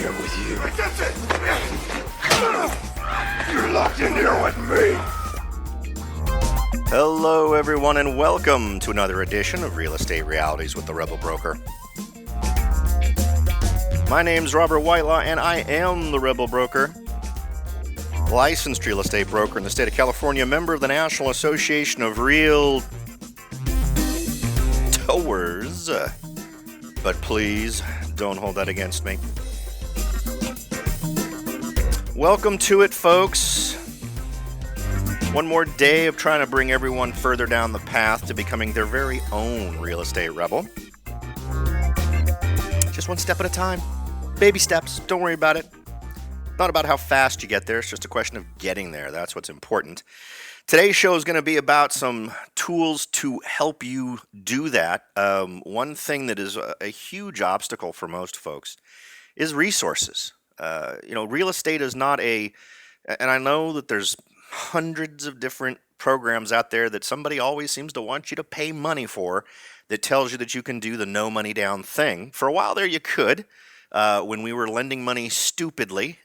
here with you. You're locked in here with me. Hello, everyone, and welcome to another edition of Real Estate Realities with the Rebel Broker. My name's Robert Whitelaw, and I am the Rebel Broker. Licensed real estate broker in the state of California, member of the National Association of Realtors. But please, don't hold that against me. Welcome to it, folks. One more day of trying to bring everyone further down the path to becoming their very own real estate rebel. Just one step at a time. Baby steps. Don't worry about it. Not about how fast you get there. It's just a question of getting there. That's what's important. Today's show is going to be about some tools to help you do that. One thing that is a huge obstacle for most folks is resources. Real estate is not and I know that there's hundreds of different programs out there that somebody always seems to want you to pay money for that tells you that you can do the no money down thing. For a while there you could. When we were lending money stupidly.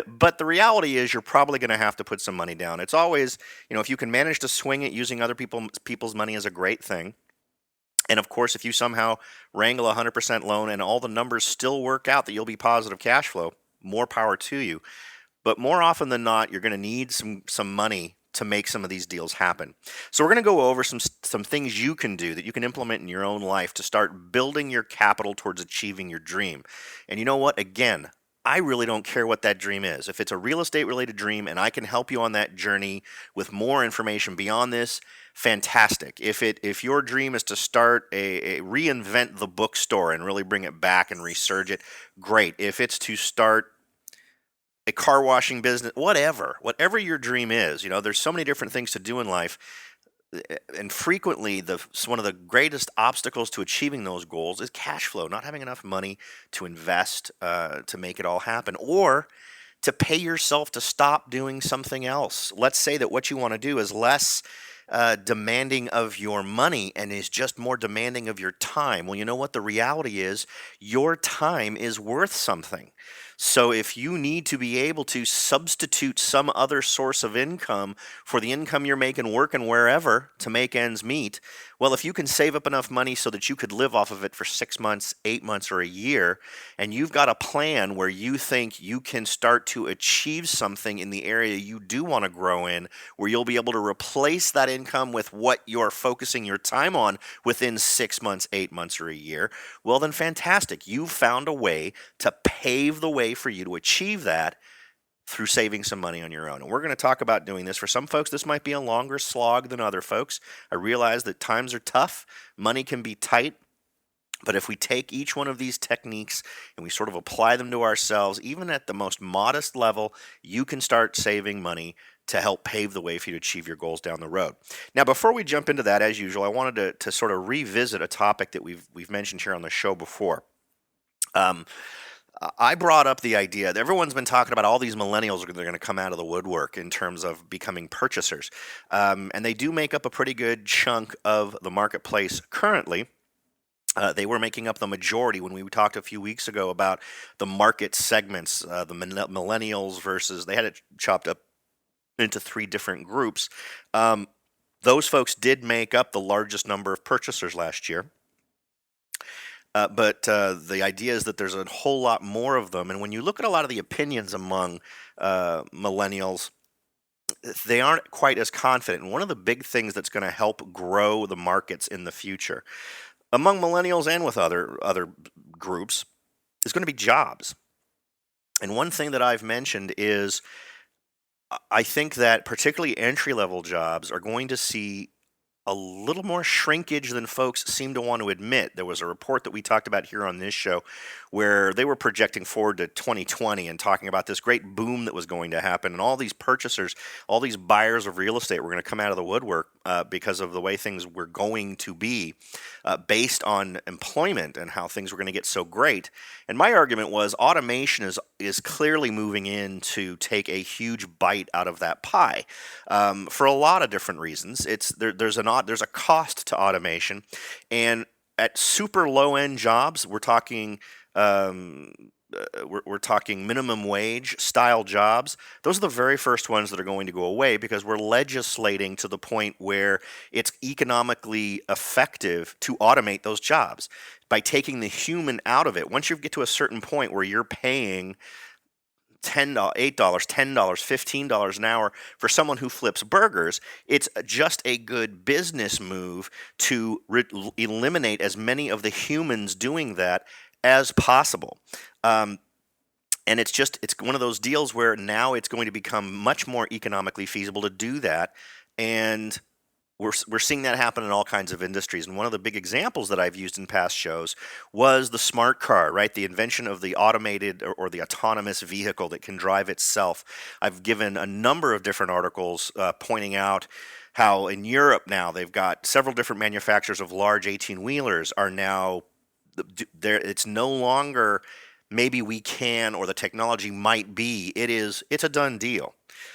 But the reality is you're probably going to have to put some money down. It's always, if you can manage to swing it using other people's money is a great thing. And of course, if you somehow wrangle a 100% loan and all the numbers still work out that you'll be positive cash flow, more power to you. But more often than not, you're going to need some money to make some of these deals happen. So we're going to go over some things you can do that you can implement in your own life to start building your capital towards achieving your dream. And you know what? Again, I really don't care what that dream is. If it's a real estate related dream and I can help you on that journey with more information beyond this, fantastic. If your dream is to start reinvent the bookstore and really bring it back and resurge it, great. If it's to start a car washing business, whatever your dream is, there's so many different things to do in life. And frequently, one of the greatest obstacles to achieving those goals is cash flow, not having enough money to invest to make it all happen, or to pay yourself to stop doing something else. Let's say that what you want to do is less demanding of your money and is just more demanding of your time. Well, you know what? The reality is your time is worth something. So if you need to be able to substitute some other source of income for the income you're making working wherever to make ends meet, well, if you can save up enough money so that you could live off of it for 6 months, 8 months, or a year, and you've got a plan where you think you can start to achieve something in the area you do want to grow in, where you'll be able to replace that income with what you're focusing your time on within 6 months, 8 months, or a year, well, then fantastic. You've found a way to pave the way for you to achieve that through saving some money on your own. And we're going to talk about doing this. For some folks, this might be a longer slog than other folks. I realize that times are tough. Money can be tight. But if we take each one of these techniques and we sort of apply them to ourselves, even at the most modest level, you can start saving money to help pave the way for you to achieve your goals down the road. Now, before we jump into that, as usual, I wanted to sort of revisit a topic that we've mentioned here on the show before. I brought up the idea that everyone's been talking about all these millennials they're going to come out of the woodwork in terms of becoming purchasers. And they do make up a pretty good chunk of the marketplace currently. They were making up the majority when we talked a few weeks ago about the market segments, the millennials versus, they had it chopped up into 3 different groups. Those folks did make up the largest number of purchasers last year. But the idea is that there's a whole lot more of them. And when you look at a lot of the opinions among millennials, they aren't quite as confident. And one of the big things that's going to help grow the markets in the future among millennials and with other groups is going to be jobs. And one thing that I've mentioned is I think that particularly entry-level jobs are going to see a little more shrinkage than folks seem to want to admit. There was a report that we talked about here on this show where they were projecting forward to 2020 and talking about this great boom that was going to happen, and all these purchasers, all these buyers of real estate were going to come out of the woodwork because of the way things were going to be based on employment and how things were going to get so great. And my argument was automation is clearly moving in to take a huge bite out of that pie for a lot of different reasons. There's a cost to automation, and at super low end jobs, we're talking we're talking minimum wage style jobs. Those are the very first ones that are going to go away because we're legislating to the point where it's economically effective to automate those jobs by taking the human out of it. Once you get to a certain point where you're paying $10, $8, $10, $15 an hour for someone who flips burgers, it's just a good business move to eliminate as many of the humans doing that as possible. Um, and it's one of those deals where now it's going to become much more economically feasible to do that. And we're seeing that happen in all kinds of industries. And one of the big examples that I've used in past shows was the smart car, right? The invention of the automated or the autonomous vehicle that can drive itself. I've given a number of different articles pointing out how in Europe now they've got several different manufacturers of large 18-wheelers are now there. It's no longer maybe we can or the technology might be. It's a done deal.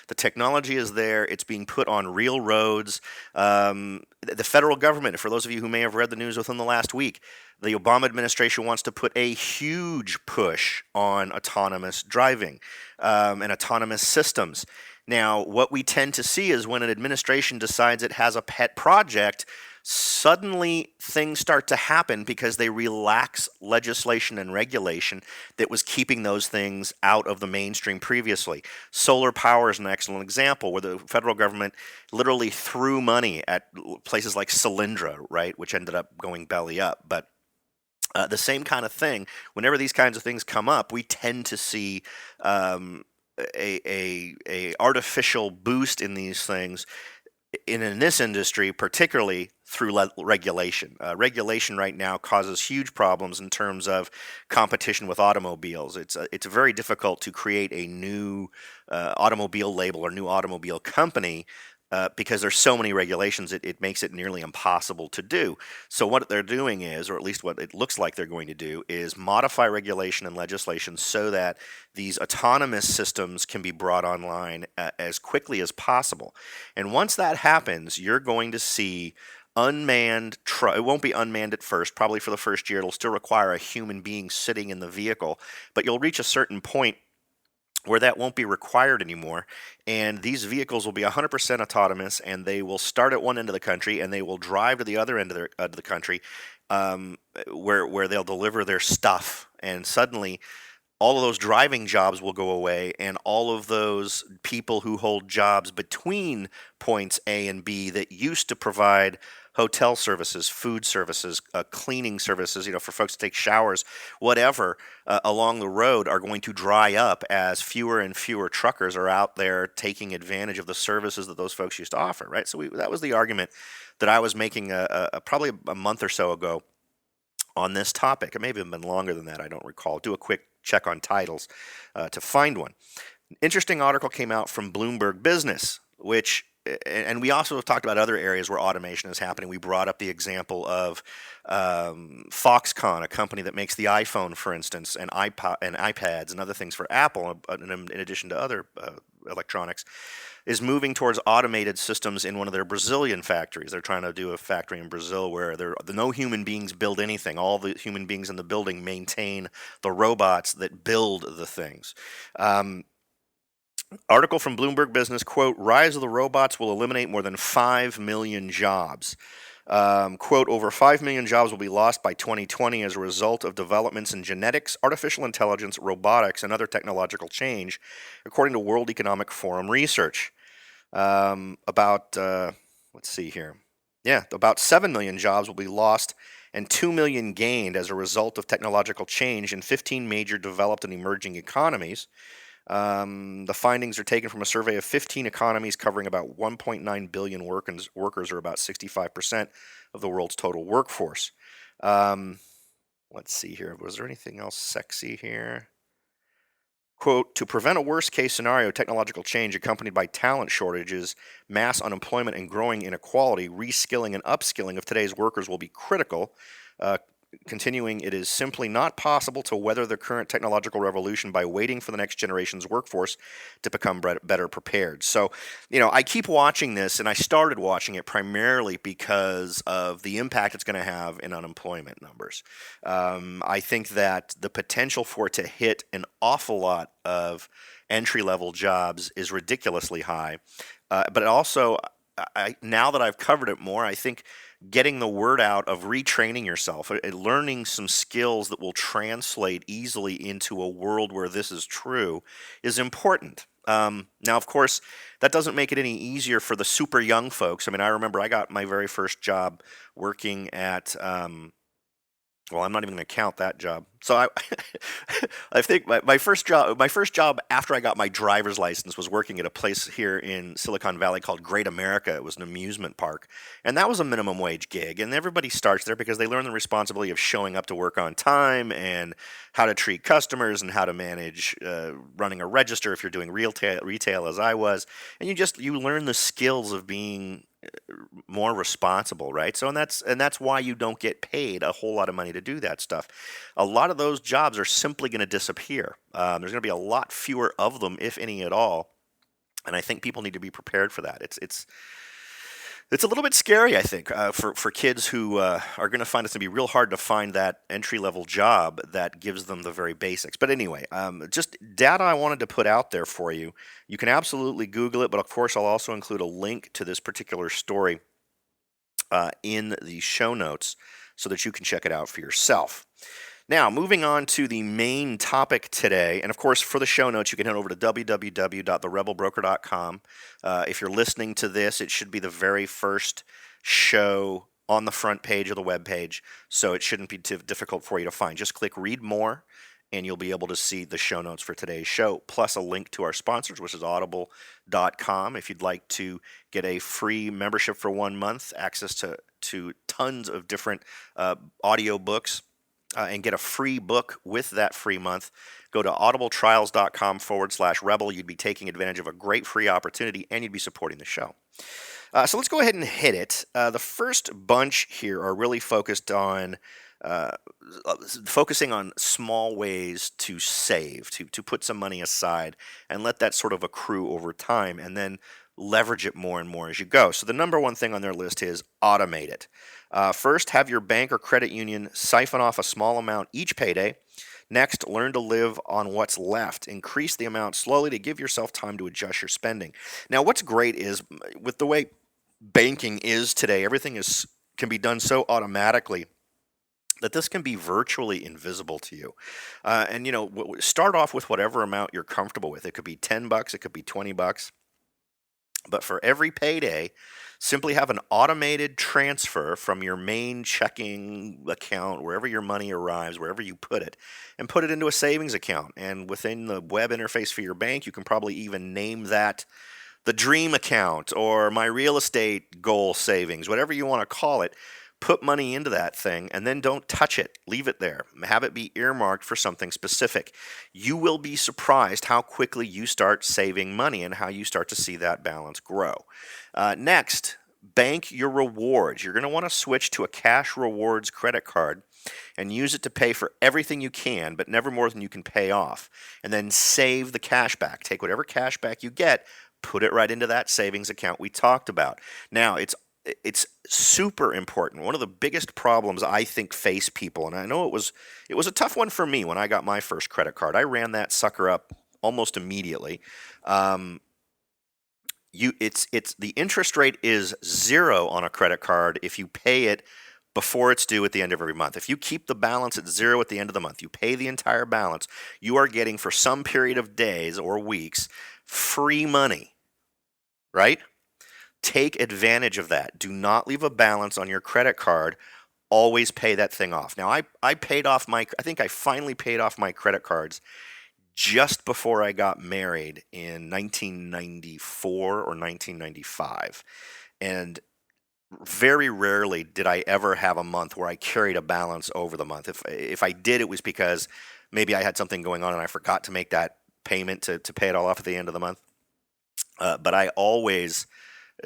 The technology is there. It's being put on real roads. The federal government, for those of you who may have read the news within the last week, the Obama administration wants to put a huge push on autonomous driving and autonomous systems. Now, what we tend to see is when an administration decides it has a pet project, suddenly things start to happen because they relax legislation and regulation that was keeping those things out of the mainstream previously. Solar power is an excellent example where the federal government literally threw money at places like Solyndra, right, which ended up going belly up. But the same kind of thing, whenever these kinds of things come up, we tend to see a artificial boost in these things in this industry, particularly through regulation. Regulation right now causes huge problems in terms of competition with automobiles. It's very difficult to create a new automobile label or new automobile company because there's so many regulations, it makes it nearly impossible to do. So what they're doing is, or at least what it looks like they're going to do, is modify regulation and legislation so that these autonomous systems can be brought online as quickly as possible. And once that happens, you're going to see unmanned it won't be unmanned at first. Probably for the first year, it'll still require a human being sitting in the vehicle. But you'll reach a certain point where that won't be required anymore, and these vehicles will be 100% autonomous, and they will start at one end of the country, and they will drive to the other end of the country, where they'll deliver their stuff, and suddenly all of those driving jobs will go away, and all of those people who hold jobs between points A and B that used to provide hotel services, food services, cleaning services, for folks to take showers, whatever, along the road are going to dry up as fewer and fewer truckers are out there taking advantage of the services that those folks used to offer, right? So that was the argument that I was making probably a month or so ago on this topic. It may have been longer than that, I don't recall. Do a quick check on titles to find one. An interesting article came out from Bloomberg Business, and we also have talked about other areas where automation is happening. We brought up the example of Foxconn, a company that makes the iPhone, for instance, and iPads and other things for Apple, in addition to other electronics, is moving towards automated systems in one of their Brazilian factories. They're trying to do a factory in Brazil where no human beings build anything. All the human beings in the building maintain the robots that build the things. Article from Bloomberg Business, quote, "Rise of the robots will eliminate more than 5 million jobs." Quote, "Over 5 million jobs will be lost by 2020 as a result of developments in genetics, artificial intelligence, robotics, and other technological change, according to World Economic Forum research." About 7 million jobs will be lost and 2 million gained as a result of technological change in 15 major developed and emerging economies. The findings are taken from a survey of 15 economies covering about 1.9 billion workers, or about 65% of the world's total workforce. Let's see here. Was there anything else sexy here? Quote, "To prevent a worst-case scenario, technological change accompanied by talent shortages, mass unemployment, and growing inequality, reskilling and upskilling of today's workers will be critical." continuing, it is simply not possible to weather the current technological revolution by waiting for the next generation's workforce to become better prepared. So, I keep watching this, and I started watching it primarily because of the impact it's going to have in unemployment numbers. I think that the potential for it to hit an awful lot of entry level jobs is ridiculously high. But also, now that I've covered it more, I think getting the word out of retraining yourself, learning some skills that will translate easily into a world where this is true is important. Now, of course, that doesn't make it any easier for the super young folks. I mean, I remember I got my very first job working at well, I'm not even going to count that job. So I think my first job after I got my driver's license was working at a place here in Silicon Valley called Great America. It was an amusement park, and that was a minimum wage gig. And everybody starts there because they learn the responsibility of showing up to work on time and how to treat customers and how to manage running a register if you're doing retail as I was, and you learn the skills of being more responsible, right? So and that's why you don't get paid a whole lot of money to do that stuff. A lot of those jobs are simply going to disappear. There's going to be a lot fewer of them, if any at all, and I think people need to be prepared for that. It's a little bit scary, I think, for kids who are going to find it to be real hard to find that entry-level job that gives them the very basics. But anyway, just data I wanted to put out there for you. You can absolutely Google it, but of course I'll also include a link to this particular story in the show notes so that you can check it out for yourself. Now, moving on to the main topic today, and of course, for the show notes, you can head over to www.therebelbroker.com. If you're listening to this, it should be the very first show on the front page of the webpage, so it shouldn't be difficult for you to find. Just click Read More, and you'll be able to see the show notes for today's show, plus a link to our sponsors, which is audible.com. If you'd like to get a free membership for 1 month, access to tons of different audio books, and get a free book with that free month, go to audibletrials.com/rebel. You'd be taking advantage of a great free opportunity, and you'd be supporting the show. So let's go ahead and hit it. The first bunch here are really focusing on small ways to save, to put some money aside and let that sort of accrue over time, and then leverage it more and more as you go. So the number one thing on their list is automate it. First, have your bank or credit union siphon off a small amount each payday. Next, learn to live on what's left. Increase the amount slowly to give yourself time to adjust your spending. Now, what's great is with the way banking is today, everything can be done so automatically that this can be virtually invisible to you. And start off with whatever amount you're comfortable with. It could be $10, it could be $20. But for every payday, simply have an automated transfer from your main checking account, wherever your money arrives, wherever you put it, and put it into a savings account. And within the web interface for your bank, you can probably even name that the dream account or my real estate goal savings, whatever you want to call it. Put money into that thing and then don't touch it. Leave it there. Have it be earmarked for something specific. You will be surprised how quickly you start saving money and how you start to see that balance grow. Next, bank your rewards. You're going to want to switch to a cash rewards credit card and use it to pay for everything you can, but never more than you can pay off. And then save the cash back. Take whatever cash back you get, put it right into that savings account we talked about. Now, it's super important. One of the biggest problems I think face people, and I know it was a tough one for me when I got my first credit card. I ran that sucker up almost immediately. The interest rate is 0 on a credit card if you pay it before it's due at the end of every month. If you keep the balance at 0 at the end of the month, you pay the entire balance, you are getting for some period of days or weeks free money, right? Take advantage of that. Do not leave a balance on your credit card. Always pay that thing off. Now, I think I finally paid off my credit cards just before I got married in 1994 or 1995. And very rarely did I ever have a month where I carried a balance over the month. If I did, it was because maybe I had something going on and I forgot to make that payment to pay it all off at the end of the month. But I always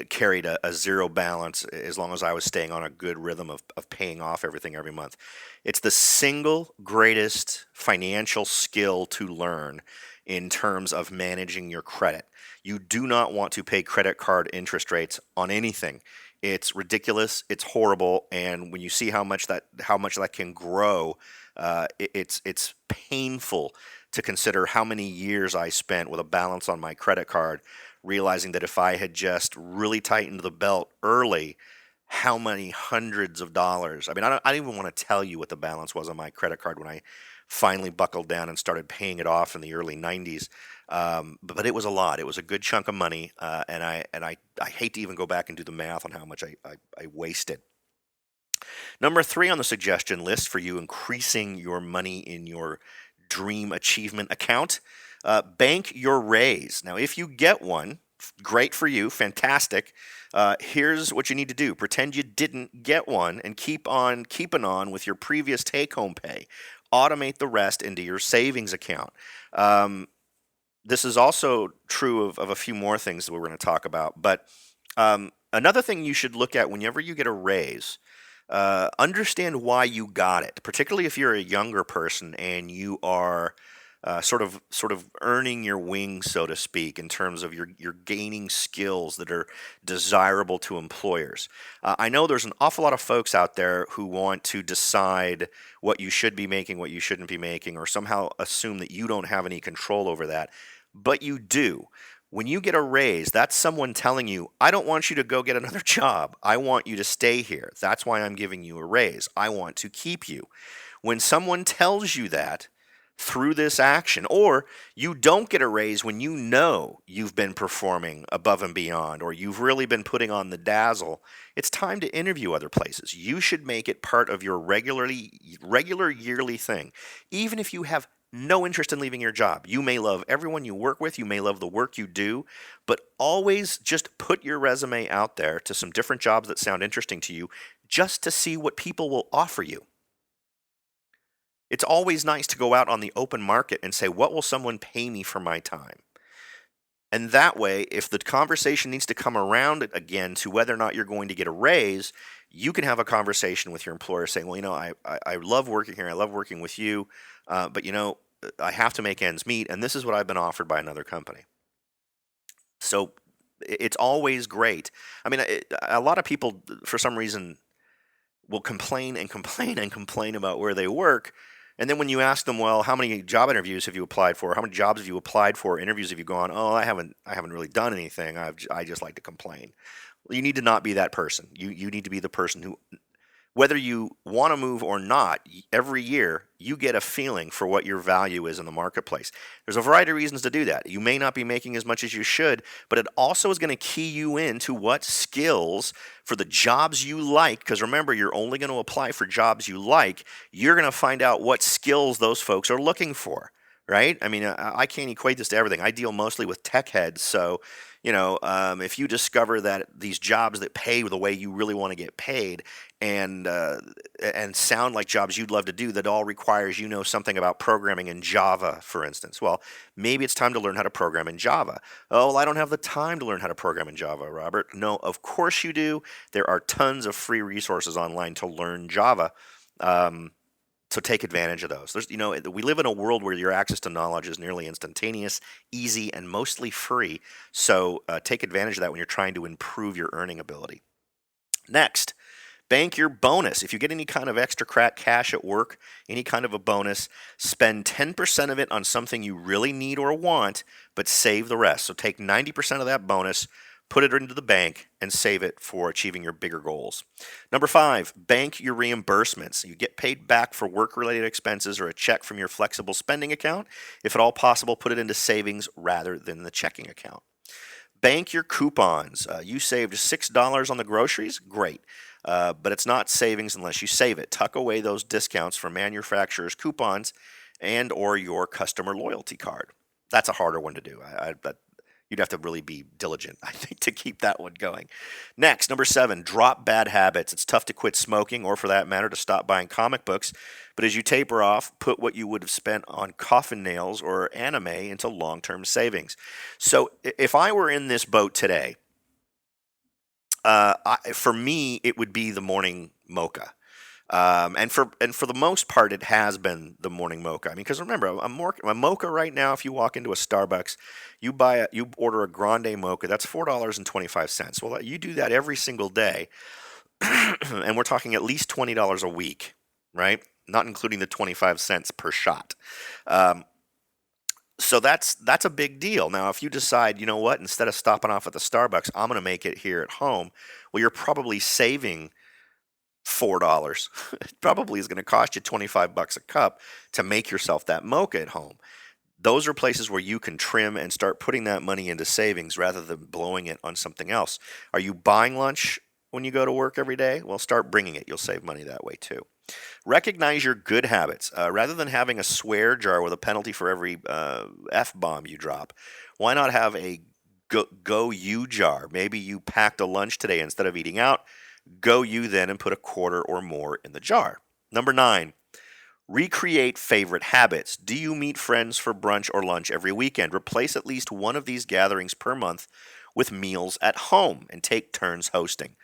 carried a zero balance as long as I was staying on a good rhythm of paying off everything every month. It's the single greatest financial skill to learn in terms of managing your credit. You do not want to pay credit card interest rates on anything. It's ridiculous. It's horrible. And when you see how much that can grow, it's painful to consider how many years I spent with a balance on my credit card, realizing that if I had just really tightened the belt early, how many hundreds of dollars. I mean, I don't even want to tell you what the balance was on my credit card when I finally buckled down and started paying it off in the early 90s. But it was a lot. It was a good chunk of money, and I hate to even go back and do the math on how much I wasted. Number three on the suggestion list for you increasing your money in your dream achievement account, bank your raise. Now, if you get one, great for you, fantastic. Here's what you need to do: pretend you didn't get one and keep on keeping on with your previous take home pay. Automate the rest into your savings account. This is also true of a few more things that we're going to talk about. But another thing you should look at whenever you get a raise, understand why you got it, particularly if you're a younger person and you are sort of earning your wings, so to speak, in terms of you're gaining skills that are desirable to employers. I know there's an awful lot of folks out there who want to decide what you should be making, what you shouldn't be making, or somehow assume that you don't have any control over that. But you do. When you get a raise, that's someone telling you, I don't want you to go get another job. I want you to stay here. That's why I'm giving you a raise. I want to keep you. When someone tells you that through this action, or you don't get a raise when you know you've been performing above and beyond, or you've really been putting on the dazzle, it's time to interview other places. You should make it part of your regular yearly thing. Even if you have no interest in leaving your job. You may love everyone you work with, you may love the work you do, but always just put your resume out there to some different jobs that sound interesting to you just to see what people will offer you. It's always nice to go out on the open market and say, what will someone pay me for my time? And that way, if the conversation needs to come around again to whether or not you're going to get a raise, you can have a conversation with your employer saying, well, I love working here. I love working with you. But, I have to make ends meet. And this is what I've been offered by another company. So it's always great. I mean, a lot of people, for some reason, will complain and complain and complain about where they work. And then when you ask them, well, how many job interviews have you applied for? How many jobs have you applied for? Interviews have you gone? Oh, I haven't really done anything. I just like to complain. Well, you need to not be that person. You need to be the person who, whether you want to move or not, every year you get a feeling for what your value is in the marketplace. There's a variety of reasons to do that. You may not be making as much as you should, but it also is going to key you into what skills for the jobs you like, because remember, you're only going to apply for jobs you like. You're going to find out what skills those folks are looking for, right? I mean, I can't equate this to everything. I deal mostly with tech heads, so if you discover that these jobs that pay the way you really want to get paid and sound like jobs you'd love to do, that all requires something about programming in Java, for instance. Well, maybe it's time to learn how to program in Java. Oh, well, I don't have the time to learn how to program in Java, Robert. No, of course you do. There are tons of free resources online to learn Java. So take advantage of those. We live in a world where your access to knowledge is nearly instantaneous, easy, and mostly free. So take advantage of that when you're trying to improve your earning ability. Next, bank your bonus. If you get any kind of extra cash at work, any kind of a bonus, spend 10% of it on something you really need or want, but save the rest. So take 90% of that bonus, put it into the bank, and save it for achieving your bigger goals. Number 5, bank your reimbursements. You get paid back for work-related expenses or a check from your flexible spending account. If at all possible, put it into savings rather than the checking account. Bank your coupons. You saved $6 on the groceries? Great. But it's not savings unless you save it. Tuck away those discounts from manufacturers' coupons and or your customer loyalty card. That's a harder one to do. You'd have to really be diligent, I think, to keep that one going. Next, number 7, drop bad habits. It's tough to quit smoking or, for that matter, to stop buying comic books. But as you taper off, put what you would have spent on coffin nails or anime into long-term savings. So if I were in this boat today, For me, it would be the morning mocha. And for the most part, it has been the morning mocha. I mean, because remember, a mocha right now. If you walk into a Starbucks, you order a grande mocha. That's $4.25. Well, you do that every single day, and we're talking at least $20 a week, right? Not including the 25 cents per shot. Um, so that's a big deal. Now, if you decide, you know what, instead of stopping off at the Starbucks, I'm going to make it here at home. Well, you're probably saving $4. It probably is going to cost you 25 bucks a cup to make yourself that mocha at home. Those are places where you can trim and start putting that money into savings rather than blowing it on something else. Are you buying lunch when you go to work every day? Well, start bringing it. You'll save money that way too. Recognize your good habits. Rather than having a swear jar with a penalty for every F bomb you drop, why not have a go you jar? Maybe you packed a lunch today instead of eating out. Go you then and put a quarter or more in the jar. Number 9, recreate favorite habits. Do you meet friends for brunch or lunch every weekend? Replace at least one of these gatherings per month with meals at home and take turns hosting.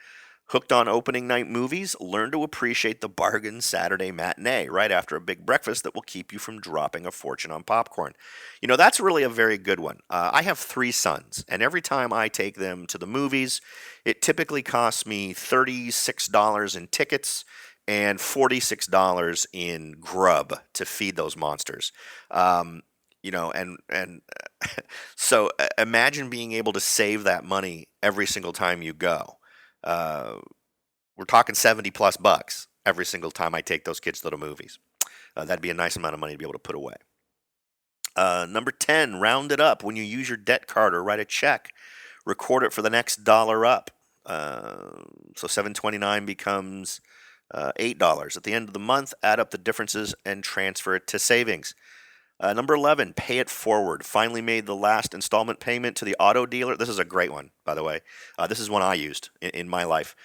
Hooked on opening night movies? Learn to appreciate the bargain Saturday matinee right after a big breakfast that will keep you from dropping a fortune on popcorn. You know, that's really a very good one. I have 3 sons, and every time I take them to the movies, it typically costs me $36 in tickets and $46 in grub to feed those monsters. And so imagine being able to save that money every single time you go. Uh, we're talking 70 plus bucks every single time I take those kids to the movies. That'd be a nice amount of money to be able to put away. Number 10, round it up. When you use your debt card or write a check, record it for the next dollar up. So 729 becomes $8. At the end of the month, add up the differences and transfer it to savings. Number 11, pay it forward. Finally made the last installment payment to the auto dealer. This is a great one, by the way. This is one I used in my life.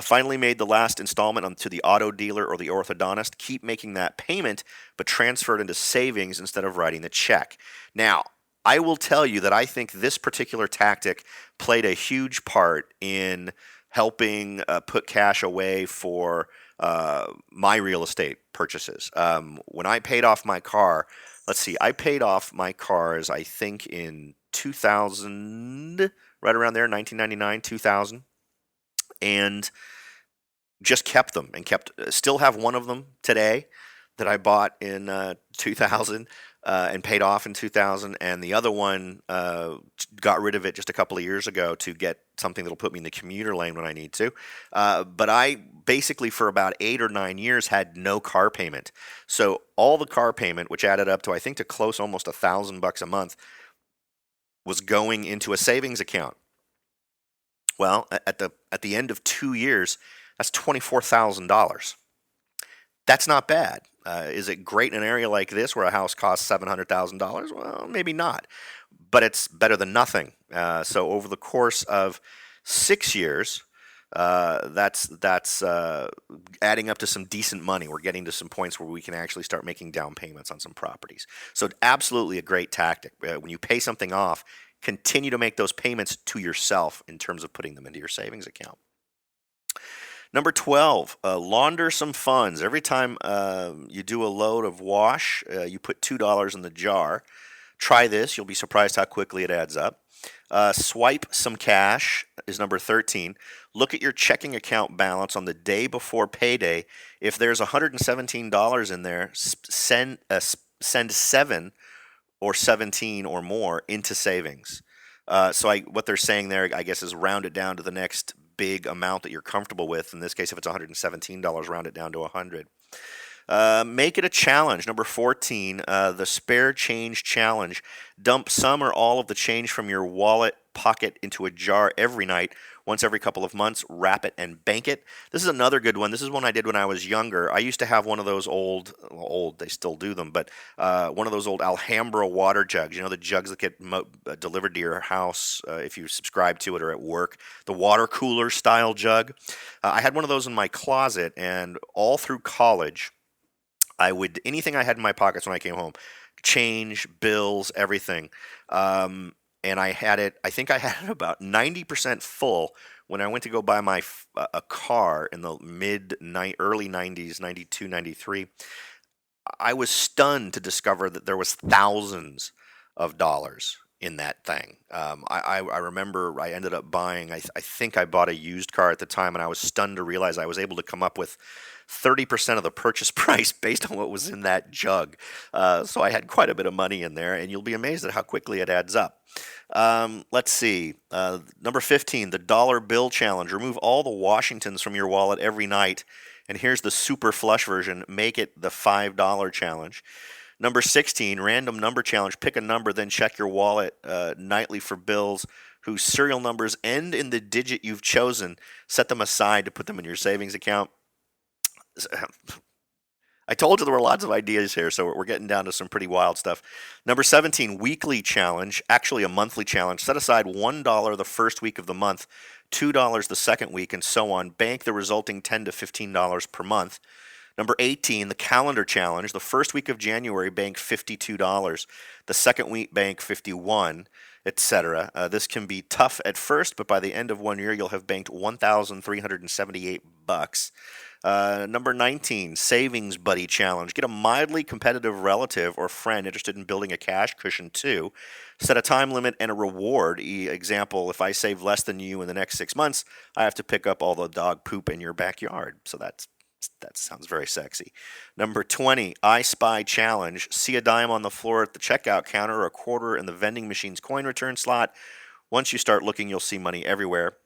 Finally made the last installment to the auto dealer or the orthodontist. Keep making that payment, but transfer it into savings instead of writing the check. Now, I will tell you that I think this particular tactic played a huge part in helping put cash away for my real estate purchases. When I paid off my car, let's see, I paid off my cars, I think, in 2000, right around there, 1999, 2000, and just kept them and still have one of them today that I bought in 2000 and paid off in 2000, and the other one got rid of it just a couple of years ago to get something that'll put me in the commuter lane when I need to. But I basically for about 8 or 9 years had no car payment. So all the car payment, which added up to I think to close almost $1,000 a month, was going into a savings account. Well, at the end of 2 years, that's $24,000. That's not bad. Is it great in an area like this where a house costs $700,000? Well, maybe not, but it's better than nothing. So over the course of 6 years, that's adding up to some decent money. We're getting to some points where we can actually start making down payments on some properties. So absolutely a great tactic. When you pay something off, continue to make those payments to yourself in terms of putting them into your savings account. Number 12, launder some funds. Every time you do a load of wash, you put $2 in the jar. Try this. You'll be surprised how quickly it adds up. Swipe some cash is number 13. Look at your checking account balance on the day before payday. If there's $117 in there, send 7 or 17 or more into savings. What they're saying there, I guess, is round it down to the next big amount that you're comfortable with. In this case, if it's $117, round it down to 100. Make it a challenge. Number 14, the spare change challenge. Dump some or all of the change from your wallet pocket into a jar every night. Once every couple of months, wrap it and bank it. This is another good one. This is one I did when I was younger. I used to have one of those old, they still do them, but one of those old Alhambra water jugs. You know, the jugs that get delivered to your house if you subscribe to it or at work. The water cooler style jug. I had one of those in my closet, and all through college, anything I had in my pockets when I came home, change, bills, everything. And I think I had it about 90% full when I went to go buy a car in the early 90s, 92, 93, I was stunned to discover that there was thousands of dollars in that thing. I remember I ended up buying, I think I bought a used car at the time, and I was stunned to realize I was able to come up with 30% of the purchase price based on what was in that jug. So I had quite a bit of money in there, and you'll be amazed at how quickly it adds up. Let's see. Number 15, the dollar bill challenge. Remove all the Washingtons from your wallet every night. And here's the super flush version. Make it the $5 challenge. Number 16, random number challenge. Pick a number, then check your wallet nightly for bills whose serial numbers end in the digit you've chosen. Set them aside to put them in your savings account. I told you there were lots of ideas here, so we're getting down to some pretty wild stuff. Number 17, weekly challenge, actually a monthly challenge. Set aside $1 the first week of the month, $2 the second week, and so on. Bank the resulting $10 to $15 per month. Number 18, the calendar challenge. The first week of January, bank $52. The second week, bank $51, etc. This can be tough at first, but by the end of 1 year, you'll have banked $1,378. Number 19, savings buddy challenge. Get a mildly competitive relative or friend interested in building a cash cushion too. Set a time limit and a reward. Example, if I save less than you in the next 6 months, I have to pick up all the dog poop in your backyard. So that sounds very sexy. Number 20, I Spy challenge. See a dime on the floor at the checkout counter or a quarter in the vending machine's coin return slot. Once you start looking, you'll see money everywhere.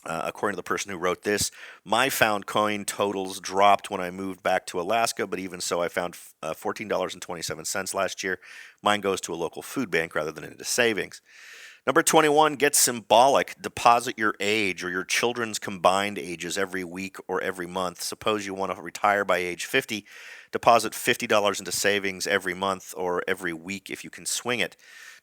According to the person who wrote this, my found coin totals dropped when I moved back to Alaska, but even so, I found $14.27 last year. Mine goes to a local food bank rather than into savings. Number 21, get symbolic. Deposit your age or your children's combined ages every week or every month. Suppose you want to retire by age 50. Deposit $50 into savings every month or every week if you can swing it.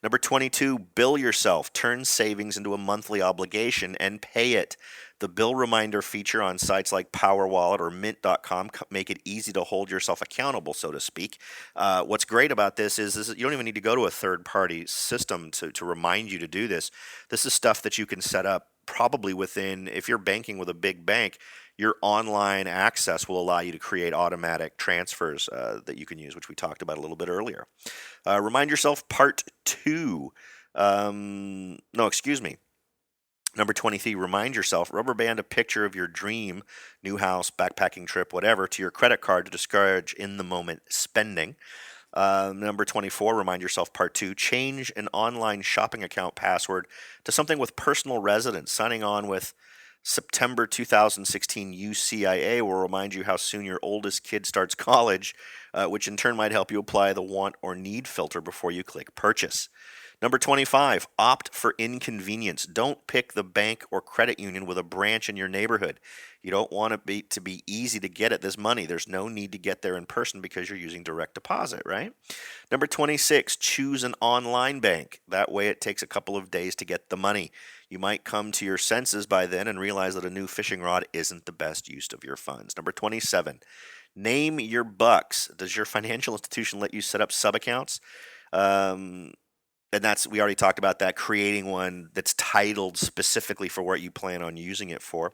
Number 22, bill yourself. Turn savings into a monthly obligation and pay it. The bill reminder feature on sites like PowerWallet or Mint.com make it easy to hold yourself accountable, so to speak. What's great about this is you don't even need to go to a third-party system to remind you to do this. This is stuff that you can set up probably within, if you're banking with a big bank, your online access will allow you to create automatic transfers that you can use, which we talked about a little bit earlier. Remind yourself, part 2. Number 23, remind yourself, rubber band a picture of your dream, new house, backpacking trip, whatever, to your credit card to discourage in-the-moment spending. Number 24, remind yourself, part 2, change an online shopping account password to something with personal residence. Signing on with September 2016 UCIA will remind you how soon your oldest kid starts college, which in turn might help you apply the want or need filter before you click purchase. Number 25, opt for inconvenience. Don't pick the bank or credit union with a branch in your neighborhood. You don't want it to be easy to get at this money. There's no need to get there in person because you're using direct deposit, right? Number 26, choose an online bank. That way it takes a couple of days to get the money. You might come to your senses by then and realize that a new fishing rod isn't the best use of your funds. Number 27, name your bucks. Does your financial institution let you set up sub-accounts? And we already talked about that, creating one that's titled specifically for what you plan on using it for.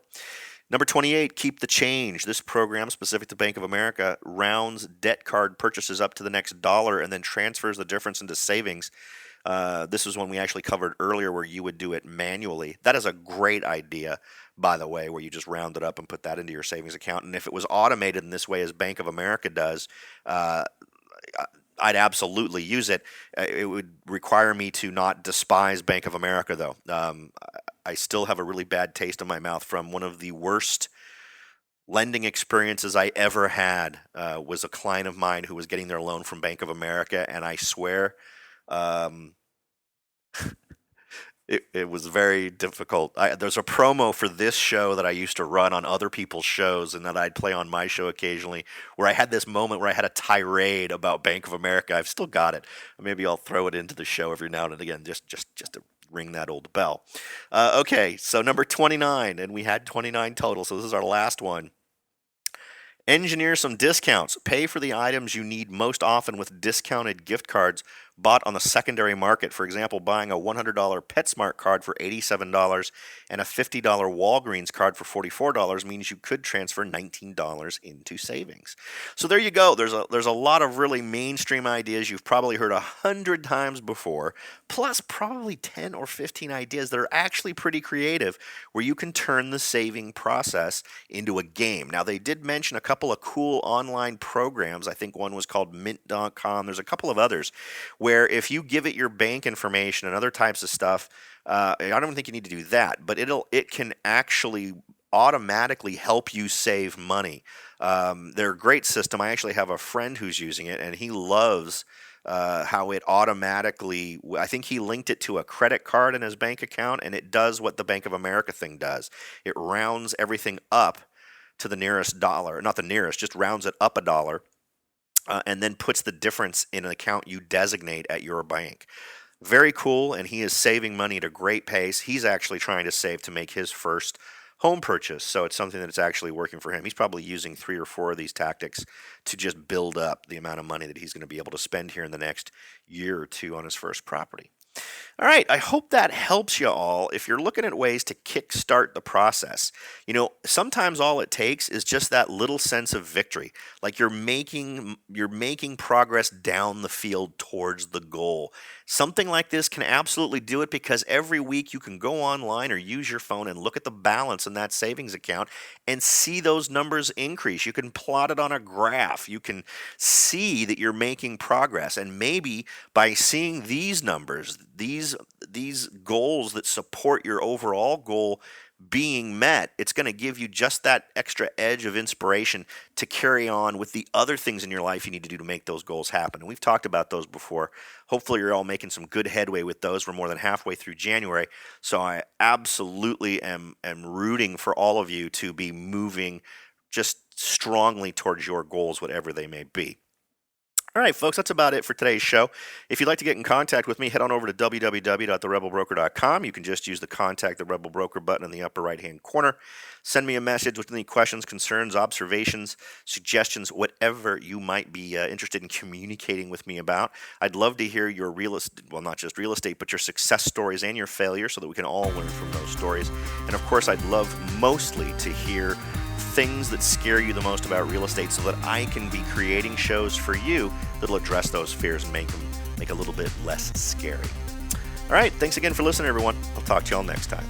Number 28, keep the change. This program, specific to Bank of America, rounds debt card purchases up to the next dollar and then transfers the difference into savings. This was one we actually covered earlier where you would do it manually. That is a great idea, by the way, where you just round it up and put that into your savings account. And if it was automated in this way as Bank of America does, I'd absolutely use it. It would require me to not despise Bank of America, though. I still have a really bad taste in my mouth from one of the worst lending experiences I ever had. Was a client of mine who was getting their loan from Bank of America, and I swear it was very difficult. There's a promo for this show that I used to run on other people's shows and that I'd play on my show occasionally, where I had this moment where I had a tirade about Bank of America. I've still got it. Maybe I'll throw it into the show every now and again, just to ring that old bell. Okay, so number 29, and we had 29 total, so this is our last one. Engineer some discounts. Pay for the items you need most often with discounted gift cards bought on the secondary market. For example, buying a $100 PetSmart card for $87 and a $50 Walgreens card for $44 means you could transfer $19 into savings. So there you go. There's a lot of really mainstream ideas you've probably heard 100 times before, plus probably 10 or 15 ideas that are actually pretty creative where you can turn the saving process into a game. Now, they did mention a couple of cool online programs. I think one was called Mint.com. There's a couple of others where if you give it your bank information and other types of stuff, I don't think you need to do that, but it can actually automatically help you save money. They're a great system. I actually have a friend who's using it, and he loves how it automatically, I think he linked it to a credit card in his bank account, and it does what the Bank of America thing does. It rounds everything up to the nearest dollar, not the nearest, just rounds it up a dollar, and then puts the difference in an account you designate at your bank. Very cool, and he is saving money at a great pace. He's actually trying to save to make his first home purchase, so it's something that's actually working for him. He's probably using 3 or 4 of these tactics to just build up the amount of money that he's going to be able to spend here in the next year or two on his first property. All right, I hope that helps you all if you're looking at ways to kickstart the process. Sometimes all it takes is just that little sense of victory, like you're making progress down the field towards the goal. Something like this can absolutely do it because every week you can go online or use your phone and look at the balance in that savings account and see those numbers increase. You can plot it on a graph. You can see that you're making progress, and maybe by seeing these numbers, these goals that support your overall goal being met, it's going to give you just that extra edge of inspiration to carry on with the other things in your life you need to do to make those goals happen. And we've talked about those before. Hopefully you're all making some good headway with those. We're more than halfway through January, so I absolutely am rooting for all of you to be moving just strongly towards your goals, whatever they may be. All right, folks, that's about it for today's show. If you'd like to get in contact with me, head on over to www.therebelbroker.com. You can just use the Contact the Rebel Broker button in the upper right-hand corner. Send me a message with any questions, concerns, observations, suggestions, whatever you might be interested in communicating with me about. I'd love to hear your not just real estate, but your success stories and your failures so that we can all learn from those stories. And, of course, I'd love mostly to hear things that scare you the most about real estate so that I can be creating shows for you that'll address those fears and make them a little bit less scary. All right, thanks again for listening, everyone. I'll talk to you all next time.